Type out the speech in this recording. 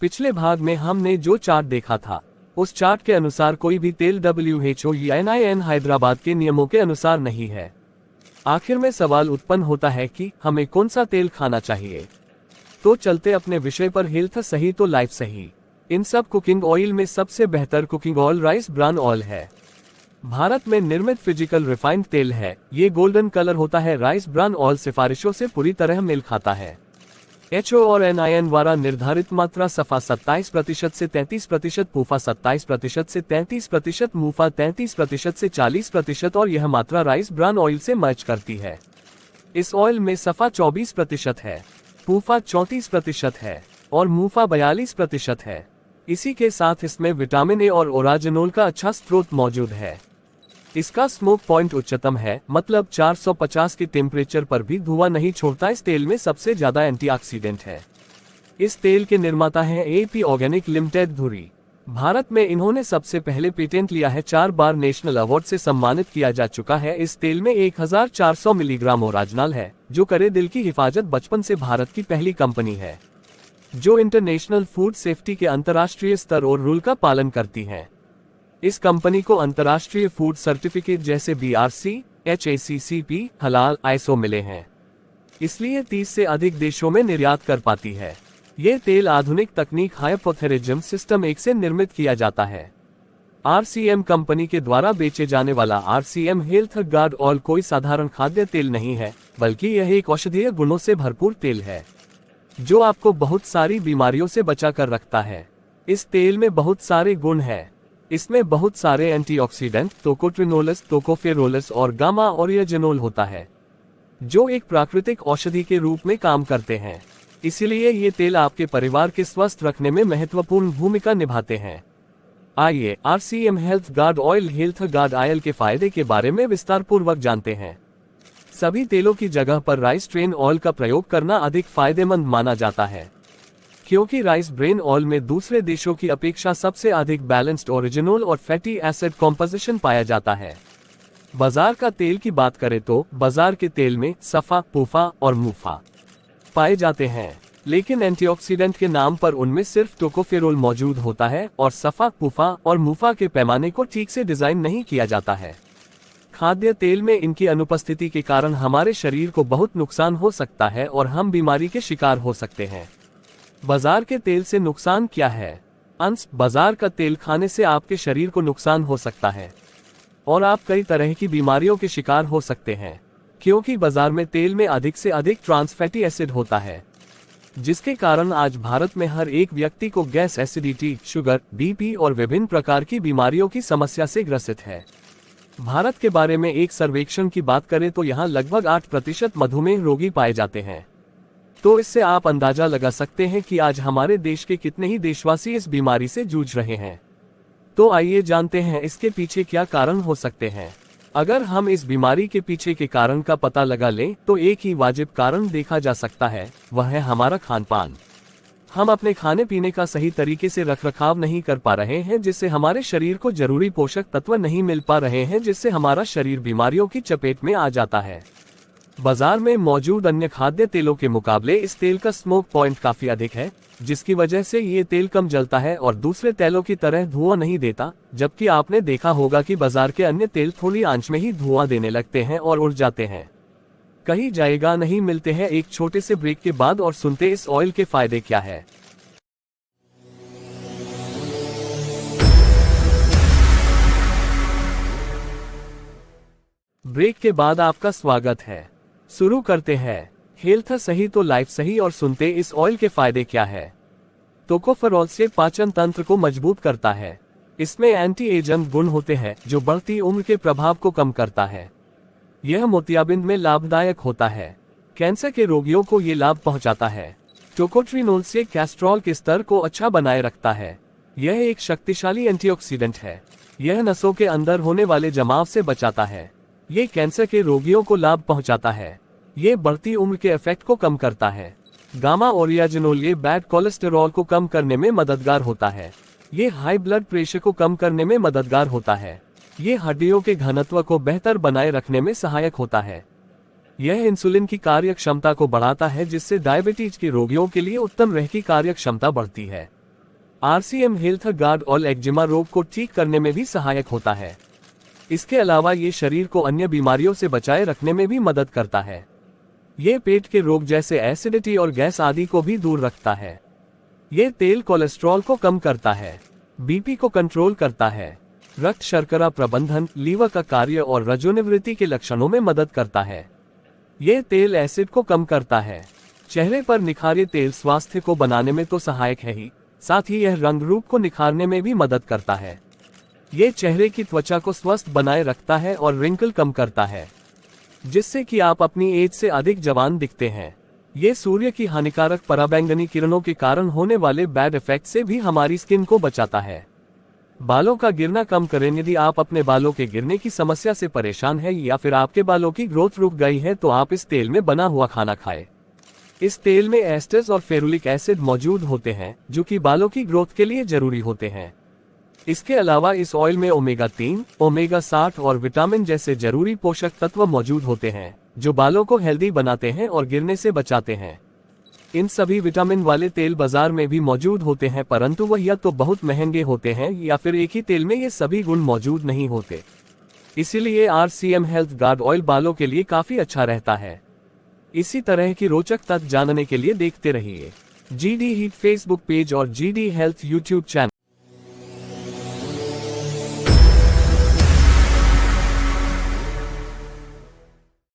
पिछले भाग में हमने जो चार्ट देखा था, उस चार्ट के अनुसार कोई भी तेल WHO या NIN हैदराबाद के नियमों के अनुसार नहीं है। आखिर में सवाल उत्पन्न होता है कि हमें कौन सा तेल खाना चाहिए। तो चलते अपने विषय पर, हेल्थ सही तो लाइफ सही। इन सब कुकिंग ऑयल में सबसे बेहतर cooking oil rice bran oil है। भारत में निर्मित फिजिकल रिफाइंड तेल है। ये गोल्डन कलर होता है। राइस ब्रान ऑयल सिफारिशों से पूरी तरह मेल खाता है। HO और NIN द्वारा निर्धारित मात्रा सफा 27% से 33%, पूफा 27% से 33%, मूफा 33% से 40% और यह मात्रा राइस ब्रान ऑयल से मैच करती है। इस ऑयल में सफा 24% है, पूफा 34% है और मूफा 42% है। इसी के साथ इसमें विटामिन ए और ओराजेनोल का अच्छा स्रोत मौजूद है। इसका स्मोक पॉइंट उच्चतम है, मतलब 450 के टेम्परेचर पर भी धुआं नहीं छोड़ता। इस तेल में सबसे ज्यादा एंटीऑक्सीडेंट है। इस तेल के निर्माता हैं AP ऑर्गेनिक लिमिटेड धुरी। भारत में इन्होंने सबसे पहले पेटेंट लिया है। 4 बार नेशनल अवार्ड से सम्मानित किया जा चुका है। इस तेल में 1400 मिलीग्राम ओराजनॉल है, जो करे दिल की हिफाजत। बचपन से भारत की पहली कंपनी है जो इंटरनेशनल फूड सेफ्टी के अंतर्राष्ट्रीय स्तर और रूल का पालन करती है। इस कंपनी को अंतर्राष्ट्रीय फूड सर्टिफिकेट जैसे BRC, HACCP, हलाल, ISO मिले हैं, इसलिए 30 से अधिक देशों में निर्यात कर पाती है। ये तेल आधुनिक तकनीक हाइपोथेरेजम सिस्टम 1 से निर्मित किया जाता है। RCM कंपनी के द्वारा बेचे जाने वाला RCM हेल्थ गार्ड ऑयल कोई साधारण खाद्य तेल नहीं है, बल्कि यह एक औषधीय गुणों से भरपूर तेल है जो आपको बहुत सारी बीमारियों से बचा कर रखता है। इस तेल में बहुत सारे गुण हैं। इसमें बहुत सारे एंटीऑक्सीडेंट, टोकोट्रिनोलस, टोकोफेरोलस और गामा ओरिजिनोल होता है, जो एक प्राकृतिक औषधि के रूप में काम करते हैं। इसलिए ये तेल आपके परिवार के स्वस्थ रखने में महत्वपूर्ण भूमिका निभाते हैं। आइए RCM health guard oil health guard oil के फायदे के बारे में विस्तार पूर्वक जानते हैं। सभी तेलों की जगह पर राइस ब्रेन ऑयल का प्रयोग करना अधिक फायदेमंद माना जाता है, क्योंकि राइस ब्रेन ऑयल में दूसरे देशों की अपेक्षा सबसे अधिक बैलेंस्ड ओरिजिनल और फैटी एसिड कॉम्पोजिशन पाया जाता है। बाजार का तेल की बात करें तो बाजार के तेल में सफा, पूफा और मूफा पाए जाते हैं, लेकिन एंटीऑक्सीडेंट के नाम पर उनमें सिर्फ टोकोफेरोल मौजूद होता है और सफा, पूफा और मूफा के पैमाने को ठीक से डिजाइन नहीं किया जाता है। खाद्य तेल में इनकी अनुपस्थिति के कारण हमारे शरीर को बहुत नुकसान हो सकता है और हम बीमारी के शिकार हो सकते हैं। बाजार के तेल से नुकसान क्या है? अंश बाजार का तेल खाने से आपके शरीर को नुकसान हो सकता है और आप कई तरह की बीमारियों के शिकार हो सकते हैं, क्योंकि बाजार में तेल में अधिक से अधिक ट्रांस फैटी एसिड होता है, जिसके कारण आज भारत में हर एक व्यक्ति को गैस, एसिडिटी, शुगर, BP और विभिन्न प्रकार की बीमारियों की समस्या से ग्रसित है। भारत के बारे में एक सर्वेक्षण की बात करें तो यहाँ लगभग 8% मधुमेह रोगी पाए जाते हैं। तो इससे आप अंदाजा लगा सकते हैं कि आज हमारे देश के कितने ही देशवासी इस बीमारी से जूझ रहे हैं। तो आइए जानते हैं इसके पीछे क्या कारण हो सकते हैं। अगर हम इस बीमारी के पीछे के कारण का पता लगा लें तो एक ही वाजिब कारण देखा जा सकता है, वह है हमारा खान पान। हम अपने खाने पीने का सही तरीके से रखरखाव नहीं कर पा रहे हैं, जिससे हमारे शरीर को जरूरी पोषक तत्व नहीं मिल पा रहे हैं, जिससे हमारा शरीर बीमारियों की चपेट में आ जाता है। बाजार में मौजूद अन्य खाद्य तेलों के मुकाबले इस तेल का स्मोक पॉइंट काफी अधिक है, जिसकी वजह से ये तेल कम जलता है और दूसरे तेलों की तरह धुआं नहीं देता। जबकि आपने देखा होगा कि बाजार के अन्य तेल थोड़ी आंच में ही धुआं देने लगते हैं और उड़ जाते हैं। कहीं जाएगा नहीं। मिलते हैं एक छोटे से ब्रेक के बाद और सुनते इस ऑयल के फायदे क्या है। ब्रेक के बाद आपका स्वागत है। शुरू करते हैं। हेल्थ सही तो लाइफ सही और सुनते इस ऑयल के फायदे क्या है। टोकोफेरोल से पाचन तंत्र को मजबूत करता है। इसमें एंटी एजेंट गुण होते हैं जो बढ़ती उम्र के प्रभाव को कम करता है। यह मोतियाबिंद में लाभदायक होता है। कैंसर के रोगियों को ये लाभ पहुंचाता है। टोकोट्रिनोल से कोलेस्ट्रॉल के स्तर को अच्छा बनाए रखता है। यह एक शक्तिशाली एंटीऑक्सीडेंट है। यह नसों के अंदर होने वाले जमाव से बचाता है। ये कैंसर के रोगियों को लाभ पहुंचाता है। ये बढ़ती उम्र के इफेक्ट को कम करता है। गामा ओरिजिनोल ये बैड कोलेस्टेरॉल को कम करने में मददगार होता है। ये हाई ब्लड प्रेशर को कम करने में मददगार होता है। ये हड्डियों के घनत्व को बेहतर बनाए रखने में सहायक होता है। यह इंसुलिन की कार्य क्षमता को बढ़ाता है, जिससे डायबिटीज के रोगियों के लिए उत्तम रह की कार्य क्षमता बढ़ती है। RCM health guard oil eczema रोग को ठीक करने में भी सहायक होता है। इसके अलावा ये शरीर को अन्य बीमारियों से बचाए रखने में भी मदद करता है। ये पेट के रोग जैसे एसिडिटी और गैस आदि को भी दूर रखता है। ये तेल कोलेस्ट्रॉल को कम करता है, बीपी को कंट्रोल करता है, रक्त शर्करा प्रबंधन, लीवर का कार्य और रजोनिवृत्ति के लक्षणों में मदद करता है। ये तेल एसिड को कम करता है। चेहरे पर निखार। ये तेल स्वास्थ्य को बनाने में तो सहायक है ही, साथ ही यह रंग रूप को निखारने में भी मदद करता है। ये चेहरे की त्वचा को स्वस्थ बनाए रखता है और रिंकल कम करता है, जिससे कि आप अपनी एज से अधिक जवान दिखते हैं। ये सूर्य की हानिकारक पराबैंगनी किरणों के कारण होने वाले बैड इफेक्ट से भी हमारी स्किन को बचाता है। बालों का गिरना कम करें। यदि आप अपने बालों के गिरने की समस्या से परेशान हैं या फिर आपके बालों की ग्रोथ रुक गई है तो आप इस तेल में बना हुआ खाना खाएं। इस तेल में एस्टर्स और फेरुलिक एसिड मौजूद होते हैं जो कि बालों की ग्रोथ के लिए जरूरी होते हैं। इसके अलावा इस ऑयल में ओमेगा 3, ओमेगा 60 और विटामिन जैसे जरूरी पोषक तत्व मौजूद होते हैं जो बालों को हेल्दी बनाते हैं और गिरने से बचाते हैं। इन सभी विटामिन वाले तेल बाजार में भी मौजूद होते हैं, परंतु वह या तो बहुत महंगे होते हैं या फिर एक ही तेल में ये सभी गुण मौजूद नहीं होते। इसीलिए RCM हेल्थ गार्ड ऑयल बालों के लिए काफी अच्छा रहता है। इसी तरह की रोचक तथ्य जानने के लिए देखते रहिए GD हीट फेसबुक पेज और GD हेल्थ यूट्यूब चैनल।